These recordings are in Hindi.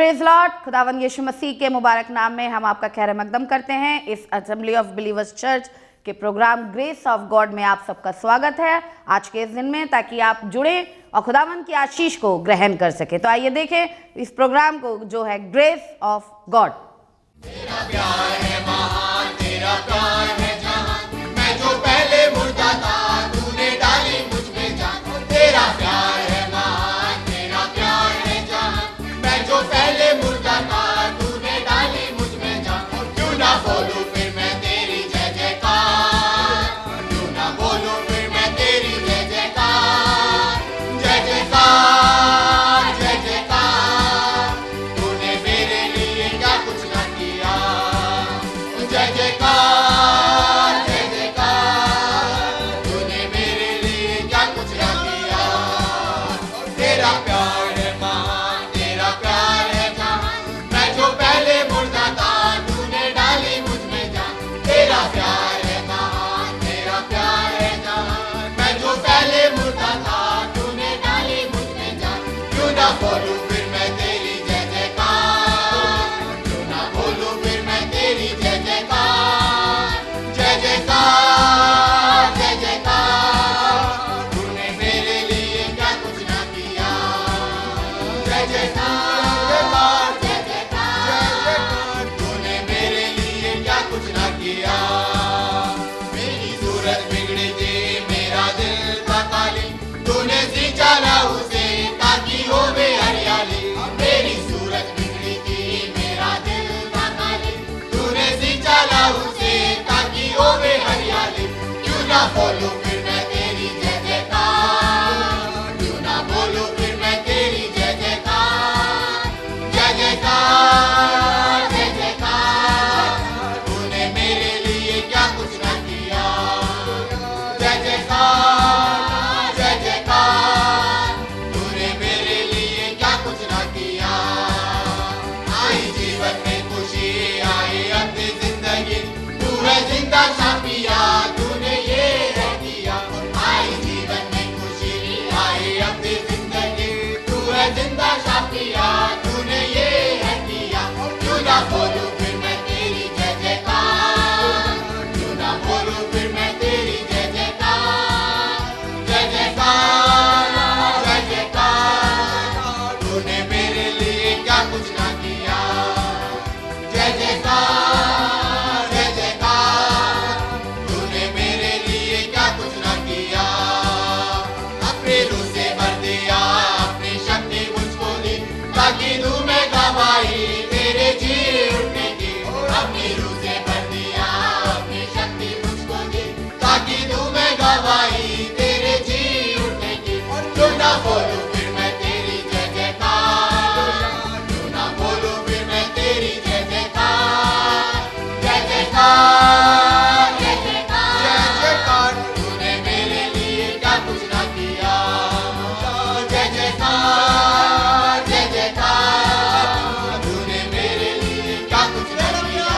Praise Lord. खुदावंद यीशु मसीह के मुबारक नाम में हम आपका खैर मकदम करते हैं। इस असेंबली ऑफ बिलीवर्स चर्च के प्रोग्राम ग्रेस ऑफ गॉड में आप सबका स्वागत है आज के इस दिन में, ताकि आप जुड़े और खुदावंद की आशीष को ग्रहण कर सके। तो आइए देखें इस प्रोग्राम को जो है ग्रेस ऑफ गॉड। तेरा प्यार है महान, तेरा प्यार है जहान, मैं जो पहले मुर्दा था तूने डाली मुझ में जान। तेरा प्यार है महान, तेरा प्यार है जहान, मैं जो पहले मुर्दा था तूने डाली मुझ में जान। क्यों ना बोलूं फिर मैं तेरी जय जयकार, क्यों ना बोलूं फिर मैं तेरी जय जयकार, जय जयकार, जय जयकार। तूने मेरे लिए क्या कुछ ना किया, जय जयकार, जय जयकार। तूने मेरे लिए क्या कुछ ना किया। तेरा प्यार है महान, तेरा प्यार है जहान, मैं जो पहले मुर्दा था तूने डाली मुझ में जान। तेरा प्यार है महान, तेरा प्यार है जहान, मैं जो पहले मुर्दा था तूने डाली मुझ में जान। क्यों ना बोलूं फिर मैं तेरी जय जयकार, क्यों ना बोलूं फिर मैं तेरी जय जयकार, जय जयकार, जय जयकार। तूने मेरे लिए क्या कुछ ना किया, जय जयकार, जय जयकार। तूने मेरे लिए क्या कुछ ना किया। मेरी सूरत बिगड़ी थी, मेरा दिल था काली, तूने सींचा लहू से ताकि हो बे हरियाली। मेरी सूरत बिगड़ी थी, मेरा दिल था काली, तूने सींचा लहू से ताकि हो बे हरियाली। क्यों ना बोलूं फिर मैं तेरी जय जयकार, क्यों ना बोलूं फिर मैं तेरी जय जयकार, जय जयकार, जय जयकार। तूने मेरे लिए क्या कुछ ना किया, जय जयकार, जय जयकार। तूने मेरे लिए क्या कुछ ना किया। आई जीवन में खुशी, आई अपनी जिंदगी, तू है जिंदा शापिया, तूने ये है किया। आई जीवन में खुशी, आई अपनी जिंदगी, तू है जिंदा शापिया, तूने ये है किया। क्यों ना बोलूं फिर मैं तेरी जय जयकार, क्यों ना बोलूं फिर मैं तेरी जय जयकार, जय जयकार, जय जयकार। तूने मेरे लिए क्या कुछ ना किया, जय जयकार, जय जयकार। तूने मेरे लिए क्या कुछ ना किया। अपने रूह से भर दिया, अपनी शक्ति मुझको दी, ताकि दूं मैं गवाही तेरे जी उठने की। अपनी रूह से भर दिया, अपनी शक्ति मुझको दी, ताकि दूं मैं गवाही तेरे जी उठने की। क्यों ना बोलूं फिर मैं तेरी जय जयकार, क्यों ना बोलूं फिर मैं तेरी जय जयकार, जय जयकार, जय जयकार, जय जयकार। तूने मेरे लिए क्या कुछ ना किया, जय जयकार, जय जयकार। तूने मेरे लिए क्या कुछ ना किया।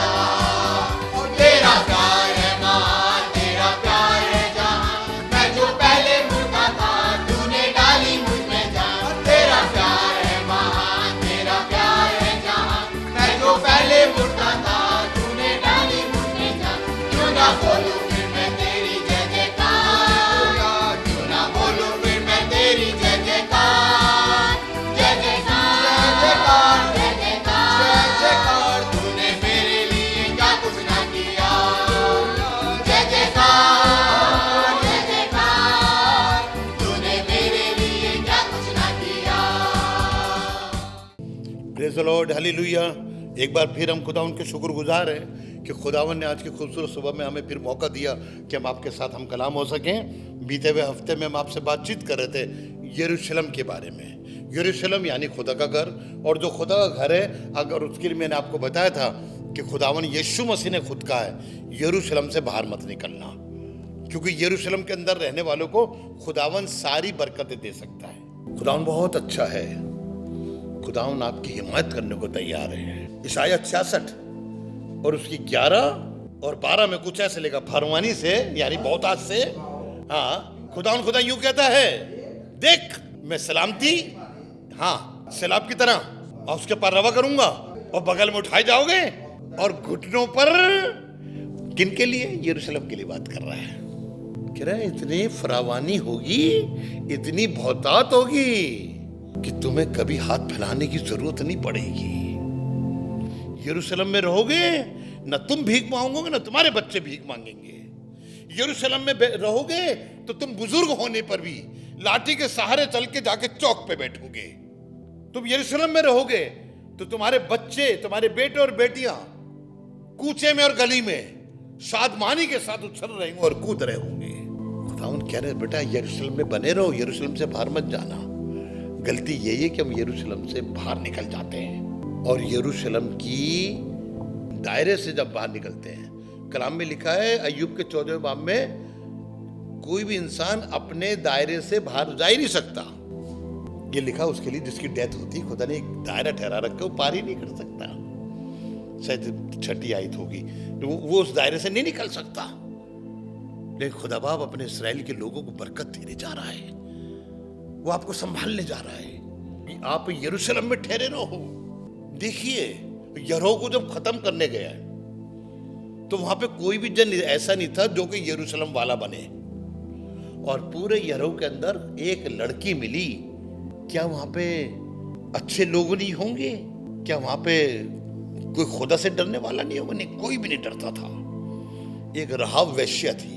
तेरा प्यार है महान, तेरा प्यार है जहान, मैं जो पहले मुर्दा था तूने डाली मुझ में जान। तेरा प्यार है महान, तेरा प्यार है जहान, मैं जो पहले मुर्दा था तूने डाली मुझ में जान। क्यों ना बोलूं फिर मैं तेरी जय जयकार, क्यों ना बोलूं फिर मैं तेरी जय जयकार, जय जयकार, जय जयकार, जय जयकार। तूने मेरे लिए क्या कुछ ना किया, जय जयकार, जय जयकार। तूने मेरे लिए क्या कुछ ना किया। Praise the Lord, hallelujah. एक बार फिर हम खुदावन के शुक्रगुजार हैं कि खुदावन ने आज की खूबसूरत सुबह में हमें फिर मौका दिया कि हम आपके साथ हम कलाम हो सकें। बीते हुए हफ्ते में हम आपसे बातचीत कर रहे थे यरूशलेम के बारे में। यरूशलेम यानी खुदा का घर, और जो खुदा का घर है, अगर उसके लिए मैंने आपको बताया था कि खुदावन यीशु मसीह ने खुद कहा है यरूशलेम से बाहर मत निकलना, क्योंकि यरूशलेम के अंदर रहने वालों को खुदावन सारी बरकतें दे सकता है। खुदावन बहुत अच्छा है, खुदावन आपकी हिमायत करने को तैयार है। इशाया 66 और उसकी 11 और 12 में कुछ ऐसे लेगा, फरमानी से यानी बहुत आज से, हाँ, खुदा यूं कहता है, देख मैं सलामती, हाँ, सैलाब की तरह और उसके पर रवा करूंगा और बगल में उठाए जाओगे और घुटनों पर, किन के लिए? यरूशलेम के लिए बात कर रहा है। कह रहा है इतनी फरावानी होगी, इतनी बहुतात होगी कि तुम्हें कभी हाथ फैलाने की जरूरत नहीं पड़ेगी। यरूशलेम में रहोगे, न तुम भीख मांगोगे न तुम्हारे बच्चे भीख मांगेंगे। यरूशलेम में रहोगे तो तुम बुजुर्ग होने पर भी लाठी के सहारे चल के जाके चौक पे बैठोगे। तुम यरूशलेम में रहोगे तो तुम्हारे बच्चे, तुम्हारे बेटे और बेटियां कूचे में और गली में शादमानी के साथ उछल रहे होंगे और कूद रहे होंगे। खुदावन कह रहे बेटा यरूशलेम में बने रहो, यरूशलेम से बाहर मत जाना। गलती यही है कि हम यरूशलेम से बाहर निकल जाते हैं और यरूशलेम की दायरे से जब बाहर निकलते हैं, कलाम में लिखा है अय्यूब के 14वें बाब में, कोई भी इंसान अपने दायरे से बाहर जा ही नहीं सकता। ये लिखा उसके लिए जिसकी डेथ होती, खुदा ने एक दायरा ठहरा रखा, वो पार ही नहीं कर सकता। शायद 6ठी आयत होगी, तो वो उस दायरे से नहीं निकल सकता। लेकिन खुदा बाप अपने इसराइल के लोगों को बरकत देने जा रहा है, वो आपको संभालने जा रहा है कि आप यरूशलेम में ठहरे रहो। देखिए यरीहो को जब खत्म करने गया तो वहां पे कोई भी जन ऐसा नहीं था जो कि यरूशलेम वाला बने, और पूरे यरीहो के अंदर एक लड़की मिली। क्या वहां पे अच्छे लोग नहीं होंगे? क्या वहां पे कोई खुदा से डरने वाला नहीं होगा? नहीं, कोई भी नहीं डरता था। एक राहाब वेश्या थी,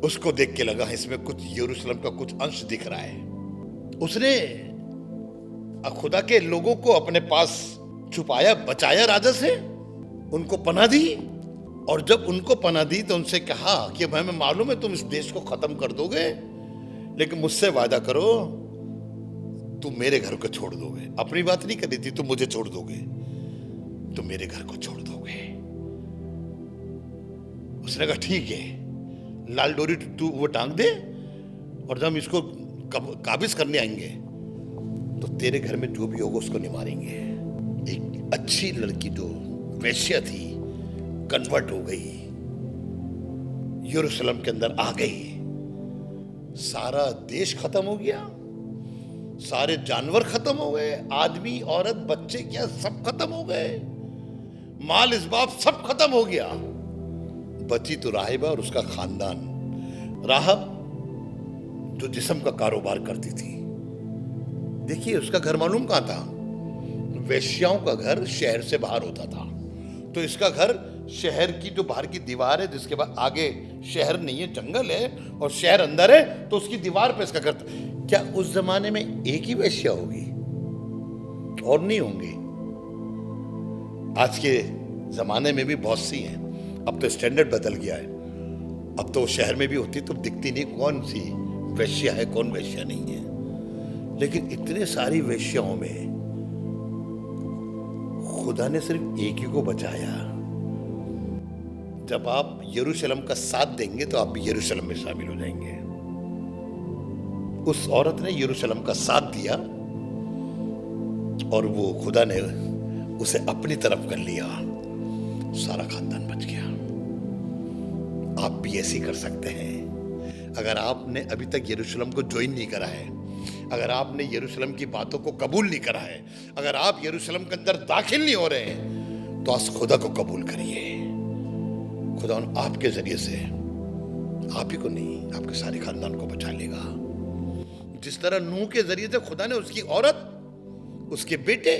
उसको देख के लगा इसमें कुछ यरूशलेम का कुछ अंश दिख रहा है। उसने खुदा के लोगों को अपने पास छुपाया, बचाया राजा से, उनको पनाह दी, और जब उनको पनाह दी तो उनसे कहा कि हमें मालूम है तुम इस देश को खत्म कर दोगे, लेकिन मुझसे वादा करो तुम मेरे घर को छोड़ दोगे। अपनी बात नहीं करी थी, तुम मुझे छोड़ दोगे, तुम मेरे घर को छोड़ दोगे। उसने कहा ठीक है, लाल डोरी तू वो टांग दे, और जब हम इसको काबिज करने आएंगे तो तेरे घर में जो भी होगा उसको नहीं मारेंगे। एक अच्छी लड़की जो वेश्या थी कन्वर्ट हो गई, यरूशलेम के अंदर आ गई। सारा देश खत्म हो गया, सारे जानवर खत्म हो गए, आदमी औरत बच्चे क्या सब खत्म हो गए, माल इसबाब सब खत्म हो गया। बची तो राहिबा और उसका खानदान। राहब जो जिस्म का कारोबार करती थी, देखिए उसका घर मालूम कहां था? वेश्याओं का घर शहर से बाहर होता था, तो इसका घर शहर की जो बाहर की दीवार है, जिसके बाद आगे शहर नहीं है, जंगल है, और शहर अंदर है, तो उसकी दीवार पे इसका घर था। क्या उस जमाने में एक ही वेश्या होगी और नहीं होंगी? आज के जमाने में भी बहुत सी हैं। अब तो स्टैंडर्ड बदल गया है, अब तो शहर में भी होती तो दिखती नहीं कौन सी वेश्या है कौन वेश्या नहीं है। लेकिन इतने सारी वेश्याओं में खुदा ने सिर्फ एक ही को बचाया। जब आप यरूशलेम का साथ देंगे तो आप भी यरूशलेम में शामिल हो जाएंगे। उस औरत ने यरूशलेम का साथ दिया और वो खुदा ने उसे अपनी तरफ कर लिया, सारा खानदान बच गया। आप भी ऐसे ही कर सकते हैं। अगर आपने अभी तक यरूशलेम को ज्वाइन नहीं करा है, अगर आपने यरूशलेम की बातों को कबूल नहीं करा है, अगर आप यरूशलेम के अंदर दाखिल नहीं हो रहे हैं, तो आज खुदा को कबूल करिए। खुदा आपके जरिए से आप ही को नहीं, आपके सारे खानदान को बचा लेगा। जिस तरह नूह के जरिए से खुदा ने उसकी औरत, उसके बेटे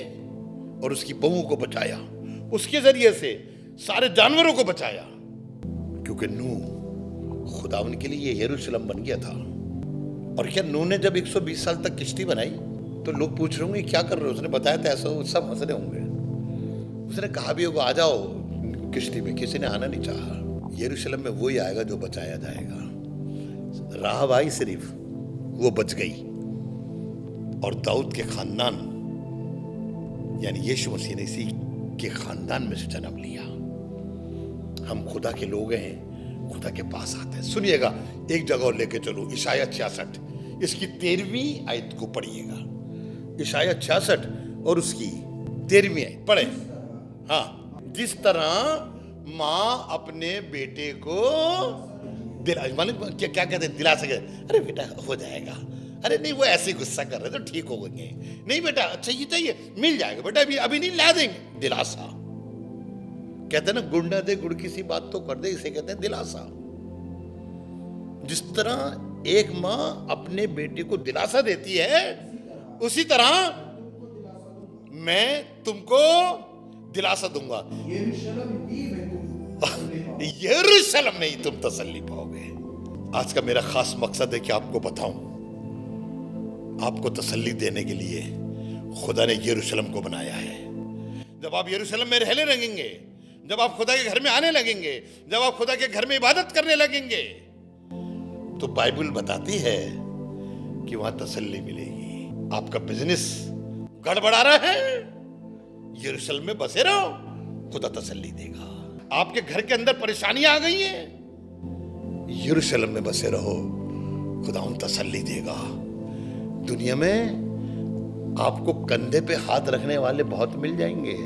और उसकी बहू को बचाया, उसके जरिए से सारे जानवरों को बचाया, क्योंकि नूह खुदावन के लिए यरूशलेम बन गया था। और क्या नूह ने जब 120 साल तक किश्ती बनाई तो लोग पूछ रहे होंगे क्या कर रहे हो? उसने बताया था ऐसा, सब हंस रहे होंगे। उसने कहा भी होगा आ जाओ किश्ती में, किसी ने आना नहीं चाहा। यरूशलेम में वही आएगा जो बचाया जाएगा। राहब आई सिर्फ, वो बच गई, और दाऊद के खानदान यानी यीशु मसीह ने इसी के खानदान में से जन्म लिया। हम खुदा के लोग हैं, खुदा के पास आते हैं। सुनिएगा, एक जगह और लेके चलो, इशाया 66 इसकी 13वीं आयत को पढ़िएगा। इशाया 66 और उसकी 13वीं आयत पढ़े। हाँ, जिस तरह माँ अपने बेटे को दिला, मालूम क्या क्या कहते हैं, दिला सके, अरे बेटा हो जाएगा, अरे नहीं, वो ऐसे गुस्सा कर रहे तो ठीक हो गए। नहीं बेटा, अच्छा ये चाहिए, मिल जाएगा बेटा, अभी अभी नहीं, ला देंगे। दिलासा कहते हैं ना, गुड़ न दे गुड़ की सी बात तो कर दे, इसे कहते हैं दिलासा। जिस तरह एक माँ अपने बेटे को दिलासा देती है, उसी तरह मैं तुमको दिलासा दूंगा। यरूशलेम में ही तुम तसल्ली पाओगे। आज का मेरा खास मकसद है कि आपको बताऊं, आपको तसल्ली देने के लिए खुदा ने यरूशलेम को बनाया है। जब आप यरूशलेम में रहने लगेंगे, जब आप खुदा के घर में आने लगेंगे, जब आप खुदा के घर में इबादत करने लगेंगे, तो बाइबल बताती है कि वहां तसल्ली मिलेगी। आपका बिजनेस गड़बड़ा रहा है, यरूशलेम में बसे रहो, खुदा तसल्ली देगा। आपके घर के अंदर परेशानियां आ गई हैं, यरूशलेम में बसे रहो, खुदा उन तसल्ली देगा। दुनिया में आपको कंधे पे हाथ रखने वाले बहुत मिल जाएंगे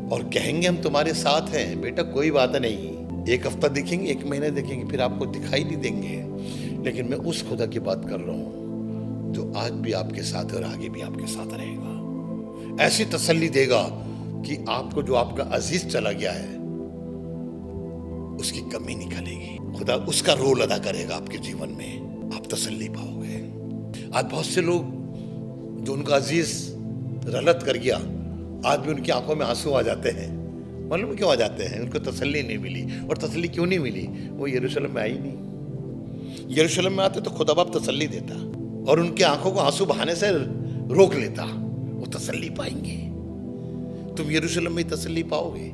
और कहेंगे हम तुम्हारे साथ हैं। बेटा कोई बात नहीं, एक हफ्ता दिखेंगे, एक महीने दिखेंगे, फिर आपको दिखाई नहीं देंगे। लेकिन मैं उस खुदा की बात कर रहा हूं जो आज भी आपके साथ है और आगे भी आपके साथ रहेगा। ऐसी तसल्ली देगा कि आपको जो आपका अजीज चला गया है उसकी कमी निकलेगी। खुदा उसका रोल अदा करेगा आपके जीवन में, आप तसल्ली पाओगे। आज बहुत से लोग जो उनका अजीज रलत कर गया, आज भी उनकी आंखों में आंसू आ जाते हैं। मालूम क्यों आ जाते हैं? उनको तसल्ली नहीं मिली। और तसल्ली क्यों नहीं मिली? वो यरूशलेम में आई नहीं। यरूशलेम में आते तो खुदा बाप तसल्ली देता और उनकी आंखों को आंसू बहाने से रोक लेता, वो तसल्ली पाएंगे। तुम यरूशलेम में ही तसल्ली पाओगे,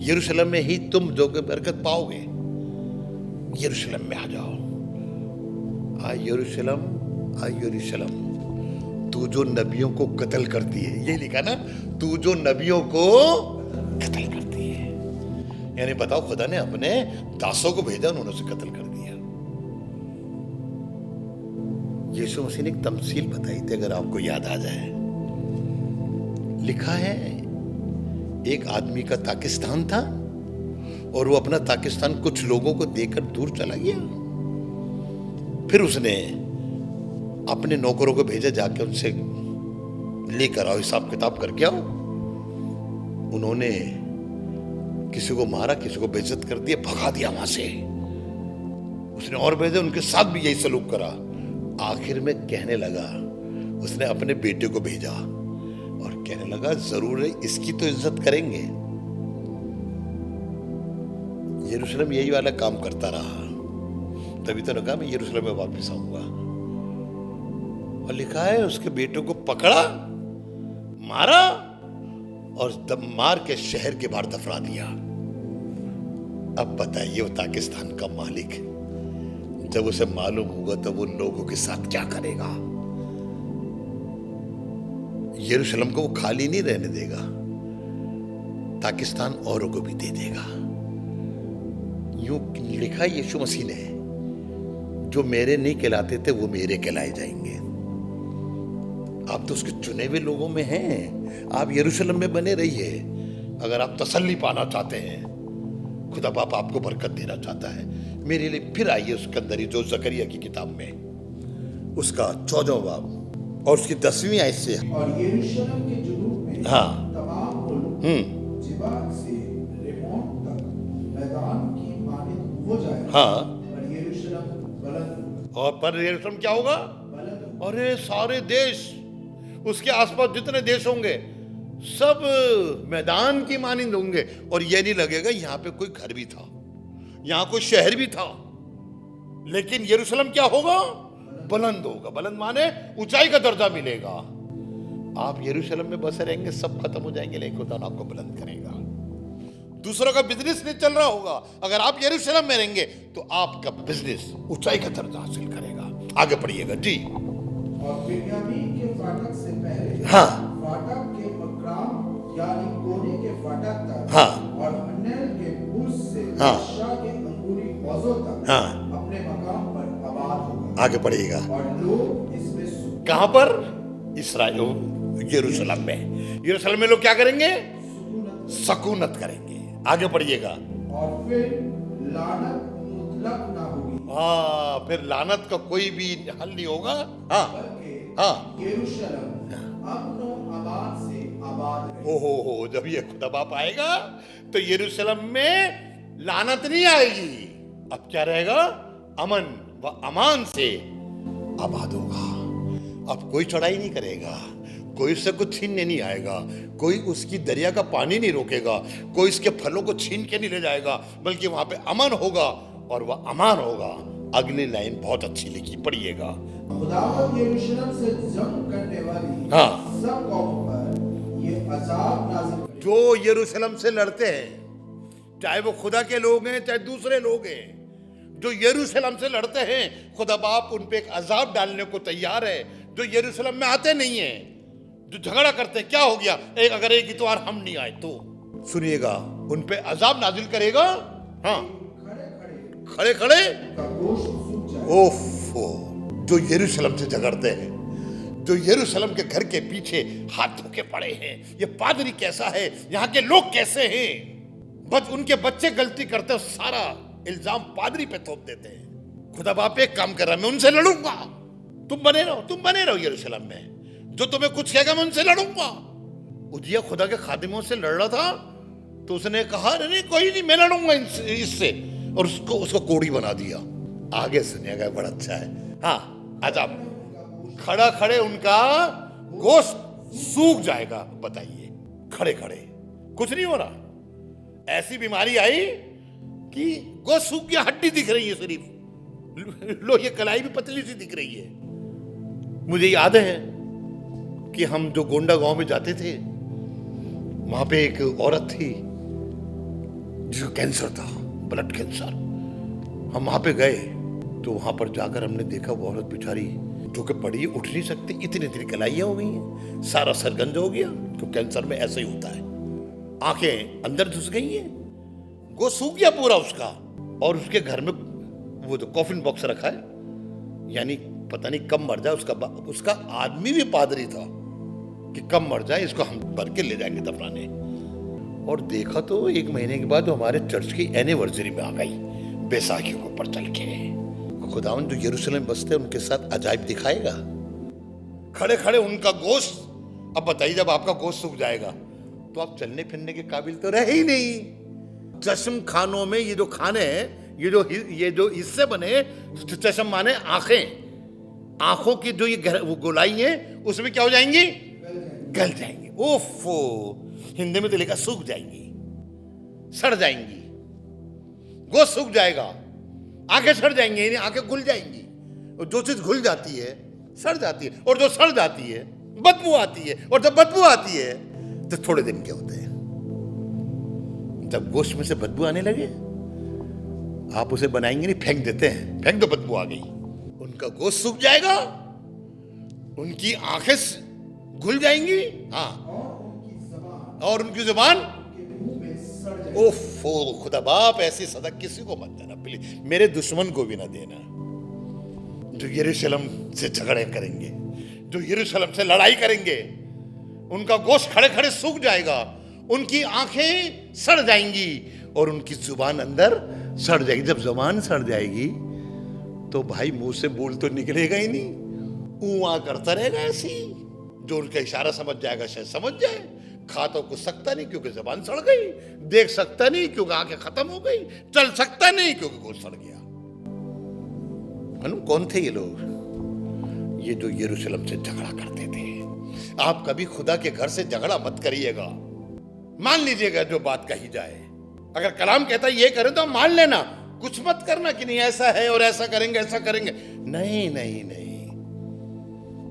यरूशलेम में ही तुम जो बरकत पाओगे। यरूशलेम में आ जाओ। आ यरूशलेम, आ यरूशलेम, तू जो नबियों को कत्ल करती है, ये लिखा ना, तू जो नबियों को कत्ल करती है। यानी बताओ, खुदा ने अपने दासों को भेजा, उन्होंने उसे कत्ल कर दिया। यीशु मसीह ने एक तमसील बताई थी, अगर आपको याद आ जाए। लिखा है, एक आदमी का ताकिस्तान था और वो अपना ताकिस्तान कुछ लोगों को देकर दूर चला गया। फिर उसने अपने नौकरों को भेजा, जाके उनसे लेकर आओ, हिसाब किताब करके आओ। उन्होंने किसी को मारा, किसी को बेइज्जत कर दिया, भगा दिया वहां से। उसने और भेजे, उनके साथ भी यही सलूक करा। आखिर में कहने लगा, उसने अपने बेटे को भेजा और कहने लगा, जरूर है इसकी तो इज्जत करेंगे। यरूशलेम यही वाला काम करता रहा, तभी तो कहा मैं यरूशलेम में वापस आऊंगा। और लिखा है, उसके बेटे को पकड़ा, मारा और मार के शहर के बाहर दफना दिया। अब बताइए, वो पाकिस्तान का मालिक जब उसे मालूम होगा तो वो लोगों के साथ क्या करेगा? यरूशलेम को वो खाली नहीं रहने देगा, पाकिस्तान औरों को भी दे देगा। यूं लिखा यीशु मसीह ने, जो मेरे नहीं कहलाते थे वो मेरे कहलाए जाएंगे। आप तो उसके चुने हुए लोगों में हैं। आप यरूशलेम में बने रहिए। अगर आप तसल्ली पाना चाहते हैं, खुदा बाप आपको बरकत देना चाहता है, मेरे लिए फिर आइए उसके अंदर ही, जो जकरिया की किताब में उसका 14वां बाब और उसकी 10वीं आयत से। और यरूशलेम के जुनूब में तमाम मुल्क जिबाल से रेमोन तक मैदान की मानिंद हो जाएगा। और यरूशलेम बुलंद, और पर यरूशलेम क्या होगा? अरे सारे देश, उसके आसपास जितने देश होंगे सब मैदान की मानिंद होंगे। और ये नहीं लगेगा यहाँ पे कोई घर भी था, यहाँ कोई शहर भी था। लेकिन यरूशलेम क्या होगा? बुलंद होगा। बुलंद माने ऊंचाई का दर्जा मिलेगा। आप यरूशलेम में बसे रहेंगे, सब खत्म हो जाएंगे, लेकिन खुदा आपको बुलंद करेगा। दूसरों का बिजनेस नहीं चल रहा होगा, अगर आप यरूशलेम में रहेंगे तो आपका बिजनेस ऊंचाई का दर्जा हासिल करेगा। आगे पढ़िएगा जी। और बिन्यामीन के फाटक से पहले फाटक के मकराम यानी कोने के फाटक तक और हन्नेल के बुर्ज से शाह के अंगूरी हौजों तक अपने मकाम पर आबाद होगा। आगे पढ़िएगा। और लोग इसमें कहां पर? इस्राएल, यरूशलेम में। यरूशलेम में लोग क्या करेंगे? सकूनत करेंगे। आगे पढ़िएगा। और फिर लानत मुतलक ना होगी। हाँ, फिर लानत का कोई भी हल नहीं होगा। हाँ हाँ, यरूशलेम अमन और अमान से आबाद रहे। ओहो, जब ये खुदा बाप आएगा तो यरूशलेम में लानत नहीं आएगी। अब क्या रहेगा? अमन व अमान से आबाद होगा। अब कोई चढ़ाई नहीं करेगा, कोई उससे कुछ छीनने नहीं आएगा, कोई उसकी दरिया का पानी नहीं रोकेगा, कोई इसके फलों को छीन के नहीं ले जाएगा, बल्कि वहां पे अमन होगा और वह अमान होगा। अगली लाइन बहुत अच्छी लिखी, पढ़िएगा। खुदावंद यरूशलेम से जंग करने वाली हाँ। सब कौमों पर ये अजाब नाज़िल करेगा। जो यरूशलेम से लड़ते हैं, चाहे वो खुदा के लोग हैं चाहे दूसरे लोग हैं, जो यरूशलेम से लड़ते हैं, खुदा बाप उन पे एक अजाब डालने को तैयार है। जो यरूशलेम में आते नहीं है, जो झगड़ा करते हैं, क्या हो गया, एक अगर एक इतवार हम नहीं आए तो सुनिएगा, उन पे अजाब नाजिल करेगा। हाँ, खड़े खड़े का गोश्त सूख जाएगा। ओफो, जो यरूशलेम से झगड़ते हैं, जो यरूशलेम के घर के पीछे हाथ धोके पड़े हैं, ये पादरी कैसा है, यहाँ के लोग कैसे हैं, बस उनके बच्चे गलती करते हैं, सारा इल्जाम पादरी पे थोप देते हैं। खुदा बाप एक काम कर रहा है, मैं उनसे लड़ूंगा। तुम बने रहो यरूशलेम में, जो तुम्हें कुछ कहेगा मैं उनसे लड़ूंगा। उजिया खुदा के खादिमों से लड़ रहा था, तो उसने कहा नहीं कोई नहीं, मैं लड़ूंगा इससे, और उसको कोड़ी बना दिया। आगे सुनिएगा, बड़ा अच्छा है। हाँ, अजाब खड़ा खड़े उनका गोश्त सूख जाएगा। बताइए, खड़े खड़े कुछ नहीं हो रहा, ऐसी बीमारी आई कि गोश्त सूख गया, हड्डी दिख रही है सिर्फ, लो ये कलाई भी पतली सी दिख रही है। मुझे याद है कि हम जो गोंडा गांव में जाते थे, वहां पे एक औरत थी जिसको कैंसर था, ब्लड कैंसर। हम वहां पे गए तो वहां पर जाकर हमने देखा वो औरत बेचारी जो कि पड़ी उठ नहीं सकती, इतनी इतनी कलाइयां हो गई हैं, सारा सरगंज हो गया। तो कैंसर में ऐसा ही होता है, आंखें अंदर घुस गई हैं, गोश्त सूख गया पूरा उसका। और उसके घर में वो जो कॉफिन बॉक्स रखा है, यानी पता नहीं कब मर जाए, उसका आदमी भी पादरी था कि कब मर जाए इसको हम भर के ले जाएंगे दफनाने। और देखा तो 1 महीने के बाद हमारे चर्च की एनिवर्सरी में आ गई, बैसाखी के ऊपर चल के। खुदावन जो यरूशलेम बसते उनके साथ अजाइब दिखाएगा। खड़े खड़े उनका गोश्त, अब बताइए जब आपका गोश्त सूख जाएगा तो आप चलने फिरने के काबिल तो रहे ही नहीं। चश्म खानों में ये जो खाने हैं, ये जो हिस्से बने, चश्म माने आंखें, आंखों की जो ये वो गोलाई है, उसमें क्या हो जाएंगी? गल जाएंगी। ओफो, हिंदी में तो लिखा सूख जाएंगी, सड़ जाएंगी, गोश्त सूख जाएगा, आंखें सड़ जाएंगी, यानी आंखें घुल जाएंगी। और जो चीज घुल जाती है सड़ जाती है, और जो सड़ जाती है बदबू आती है, और जब बदबू आती है तो थोड़े दिन के होते हैं। जब गोश्त में से बदबू आने लगे, आप उसे बनाएंगे नहीं, फेंक देते हैं, फेंक दो, बदबू आ गई, उनका गोश्त सूख जाएगा, उनकी आंखें घुल जाएंगी, हाँ, और उनकी जुबान ओफो, खुदा बाप ऐसी सदा किसी को मत देना प्लीज, मेरे दुश्मन को भी ना देना। जो यरूशलेम से झगड़े करेंगे, जो यरूशलेम से लड़ाई करेंगे, उनका गोश्त खड़े खड़े सूख जाएगा, उनकी आंखें सड़ जाएंगी और उनकी जुबान अंदर सड़ जाएगी। जब जुबान सड़ जाएगी तो भाई मुंह से बोल तो निकलेगा ही नहीं, ऊआ करता रहेगा ऐसी। जो उनका इशारा समझ जाएगा शायद समझ जाए, खा तो कुछ सकता नहीं क्योंकि जुबान सड़ गई, देख सकता नहीं क्योंकि आंखें खत्म हो गई, चल सकता नहीं क्योंकि गोश्त सड़ गया। कौन थे ये लोग? ये जो यरूशलेम से झगड़ा करते थे। आप कभी खुदा के घर से झगड़ा मत करिएगा, मान लीजिएगा जो बात कही जाए। अगर कलाम कहता है ये करें तो मान लेना, कुछ मत करना कि नहीं ऐसा है और ऐसा करेंगे ऐसा करेंगे। नहीं नहीं नहीं,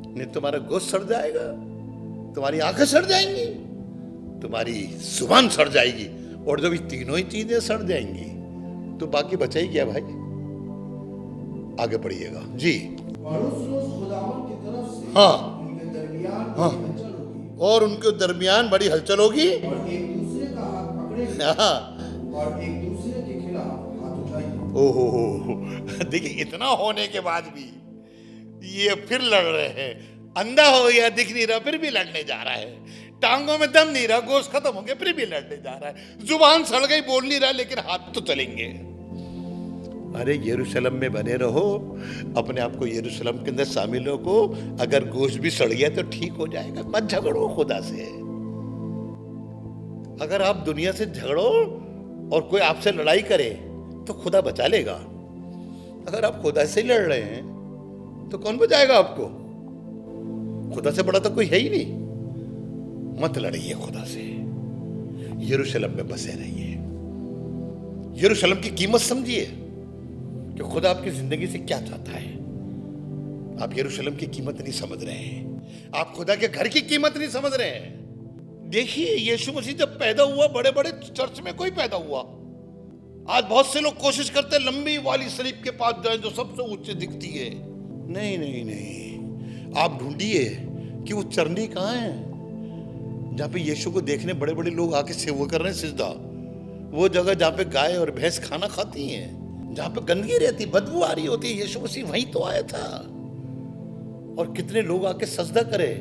नहीं तुम्हारा गोश्त सड़ जाएगा, तुम्हारी आंखें सड़ जाएंगी, तुम्हारी जुबान सड़ जाएगी, और जब ये तीनों ही चीजें सड़ जाएंगी तो बाकी बचा ही क्या भाई? आगे बढ़िएगा जी। और उस रोज खुदावन की तरफ से हाँ, उनके दरमियान हाँ, बड़ी हलचल होगी, और उनके दरमियान बड़ी हलचल होगी, और एक दूसरे का हाथ पकड़ेंगे हाँ, और एक दूसरे के खिलाफ हाथ उठाएंगे। ओहो, देखिए इतना होने के बाद भी ये फिर लड़ रहे हैं। अंधा हो या दिख नहीं रहा फिर भी लड़ने जा रहा है, टांगों में दम नहीं रहा, गोश्त खत्म हो गया फिर भी लड़ने जा रहा है, जुबान सड़ गई बोल नहीं रहा लेकिन हाथ तो चलेंगे। अरे यरूशलेम में बने रहो, अपने आप को यरूशलेम के अंदर शामिल हो। अगर गोश्त भी सड़ गया तो ठीक हो जाएगा, मत झगड़ो खुदा से। अगर आप दुनिया से झगड़ो और कोई आपसे लड़ाई करे तो खुदा बचा लेगा। अगर आप खुदा से लड़ रहे हैं तो कौन बचाएगा आपको? खुदा से बड़ा तो कोई है ही नहीं। मत लड़िए खुदा से, यरूशलेम में बसे रहिए। यरूशलेम की कीमत समझिए कि खुदा आपकी जिंदगी से क्या चाहता है। आप यरूशलेम की कीमत नहीं समझ रहे हैं, आप खुदा के घर की कीमत नहीं समझ रहे हैं। देखिए, यीशु मसीह जब पैदा हुआ, बड़े बड़े चर्च में कोई पैदा हुआ। आज बहुत से लोग कोशिश करते हैं लंबी वाली शरीफ के पास जाएं जो सबसे ऊंचे दिखती है। नहीं नहीं नहीं, आप ढूंढिए कि वो चरनी कहाँ है जहां पे यीशु को देखने बड़े बड़े लोग आके सेवा कर रहे हैं सिजदा। वो जगह जहां पे गाय और भैंस खाना खाती हैं, जहां पे गंदगी रहती, बदबू आ रही होती है, यीशु मसीह वहीं तो आया था। और कितने लोग आके सजदा करे।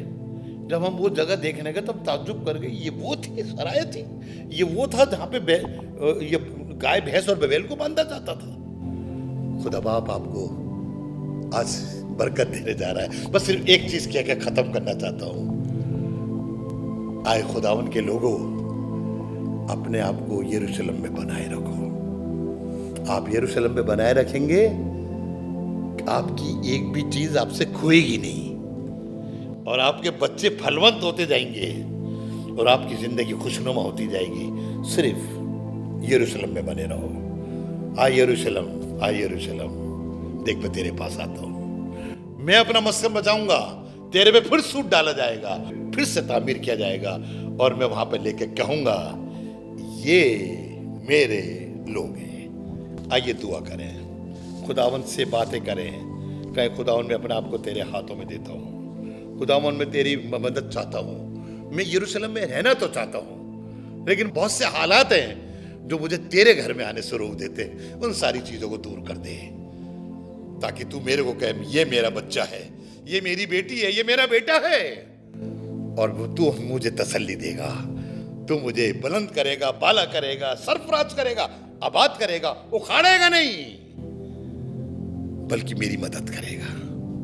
जब हम वो जगह देखने गए तब ताज्जुब कर गए, ये वो थी सराय थी, ये वो था जहां पे ये गाय भैंस और बवेल को बांधा जाता था। खुदा बाप आपको आज बरकत देने जा रहा है। बस सिर्फ एक चीज कह के खत्म करना चाहता हूं। आए खुदावन के लोगों, अपने आप को यरूशलेम में बनाए रखो। आप यरूशलेम में बनाए रखेंगे, आपकी एक भी चीज आपसे खोएगी नहीं, और आपके बच्चे फलवंत होते जाएंगे और आपकी जिंदगी खुशनुमा होती जाएगी। सिर्फ यरूशलेम में बने रहो। आ यरूशलेम, आ यरूशलेम, देख मैं तेरे पास आता हूं। मैं अपना मस्कन बचाऊंगा, तेरे पे फिर सूट डाला जाएगा, फिर से तामीर किया जाएगा, और मैं वहां पे लेके कहूंगा ये मेरे लोग हैं। आइए दुआ करें, खुदावन से बातें करें। कहे खुदावन मैं अपने आप को तेरे हाथों में देता हूं। खुदावन मैं तेरी मदद चाहता हूं। मैं यरूशलेम में रहना तो चाहता हूं, लेकिन बहुत से हालात हैं जो मुझे तेरे घर में आने से रोक देते हैं। उन सारी चीजों को दूर कर दे, ताकि तू मेरे को कहे ये मेरा बच्चा है, ये मेरी बेटी है, ये मेरा बेटा है। और वो तू मुझे तसल्ली देगा, तू मुझे बुलंद करेगा, बाला करेगा, सरफराज करेगा, आबाद करेगा, उखाड़ेगा नहीं, बल्कि मेरी मदद करेगा।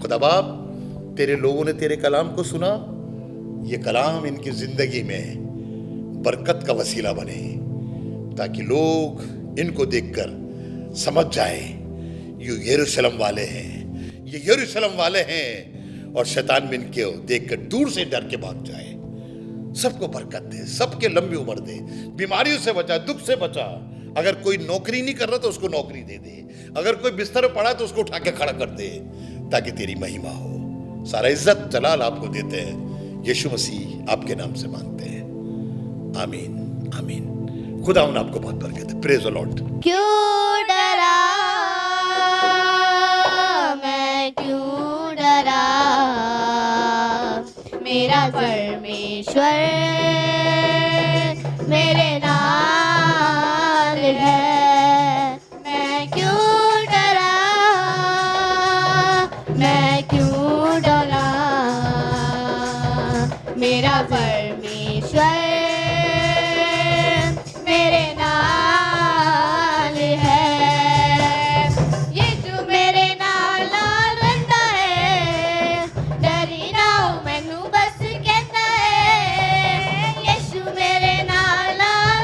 खुदा बाप, तेरे लोगों ने तेरे कलाम को सुना, ये कलाम इनकी जिंदगी में बरकत का वसीला बने, ताकि लोग इनको देखकर समझ जाए ये यरूशलेम वाले हैं, ये यरूशलेम वाले हैं, और शैतान भी इनके देखकर दूर से डर के भाग जाए। सबको बरकत दे, सबके लंबी उम्र दे, बीमारियों से बचा, दुख से बचा। अगर कोई नौकरी नहीं कर रहा तो उसको नौकरी दे दे, अगर कोई बिस्तर पर पड़ा तो उसको उठा के खड़ा कर दे, ताकि तेरी महिमा हो। सारा इज्जत जलाल आपको देते हैं, यीशु मसीह आपके नाम से मांगते हैं, आमीन आमीन। खुदा उन आपको बहुत बरकत है। Praise the Lord. क्यों डरा मैं, क्यों डरा, मेरा परमेश्वर मेरे नाल है। मैं क्यों डरा, मैं क्यों डरा, मेरा परमेश्वर मेरे नाल है। यीशु मेरे नाल रहंदा है, डरी ना हो मैनू बस कहंदा है। यीशु मेरे नाल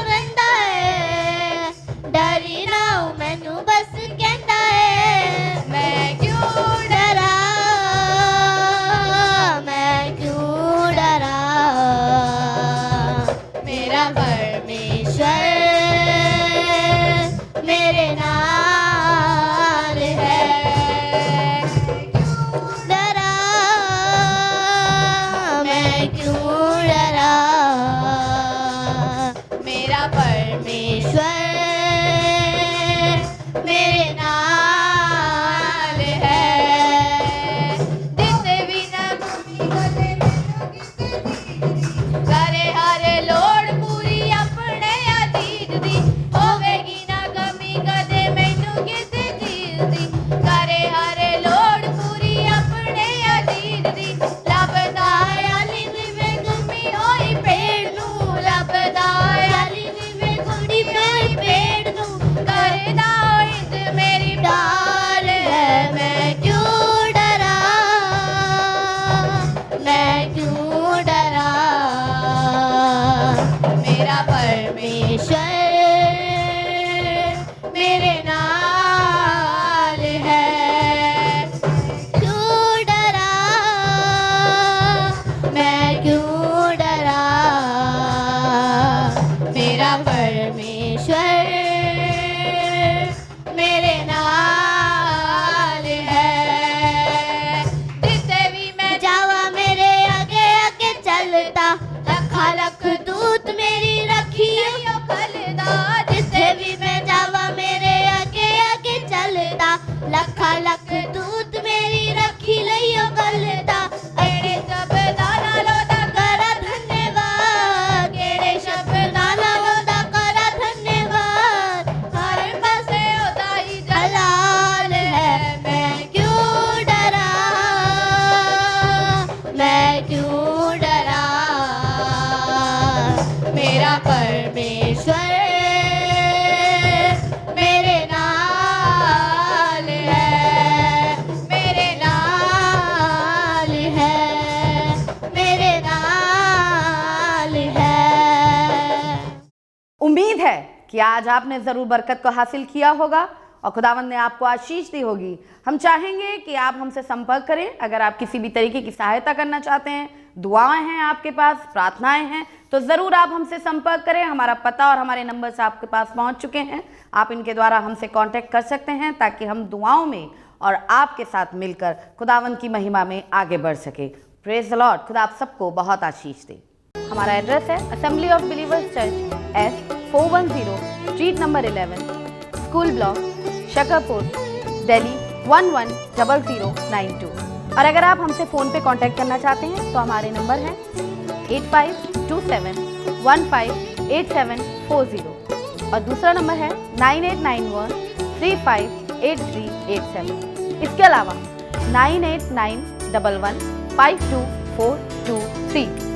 रहंदा है, डरी ना हो मैनू बस कहंदा है। मैं क्यों डरा, मैं क्यों डरा, मेरा परमेश्वर मेरे नाल है। डरा मैं क्यों डरा, मेरा परमेश्वर मेरे नाल है। जिसे भी ना करे हर लोड़ पूरी अपने अजीज दी, होवेगी ना कमी कदे परमेश्वर मेरे नाल है। क्यों डरा मैं, क्यों डरा, मेरा परमेश्वर मेरे नाल है। जिथे भी मैं जावा मेरे आगे आगे चलता, लखा लख दूत मेरी रखियो खलदा। जिथे भी मैं जावा मेरे आगे आगे चलता, लखा लख दूत मेरी रखी लियो खलदा। एड़े शब्दां नाल ओदा करा धन्यवाद, केड़े शब्दां नाल ओदा करा धन्यवाद। हर पासे ओदा ही जलाल है। मैं क्यों डरा, मैं क्यों डरा, मेरा परमेश्वर मेरे नाल है, मेरे नाल है, मेरे नाल है। उम्मीद है कि आज आपने ज़रूर बरकत को हासिल किया होगा और खुदावंद ने आपको आशीष दी होगी। हम चाहेंगे कि आप हमसे संपर्क करें। अगर आप किसी भी तरीके की सहायता करना चाहते हैं, दुआएं हैं आपके पास, प्रार्थनाएं हैं, तो ज़रूर आप हमसे संपर्क करें। हमारा पता और हमारे नंबर्स आपके पास पहुंच चुके हैं। आप इनके द्वारा हमसे कांटेक्ट कर सकते हैं ताकि हम दुआओं में और आपके साथ मिलकर खुदावंद की महिमा में आगे बढ़ सके। Praise the Lord. खुदा आप सबको बहुत आशीष दे। हमारा एड्रेस है assembly of believers church, S410 street number 11, school block, Shakarpur, Delhi 110092। और अगर आप हमसे फ़ोन पे कांटेक्ट करना चाहते हैं तो हमारे नंबर हैं 8527158740 और दूसरा नंबर है 9891358387। इसके अलावा 9891152423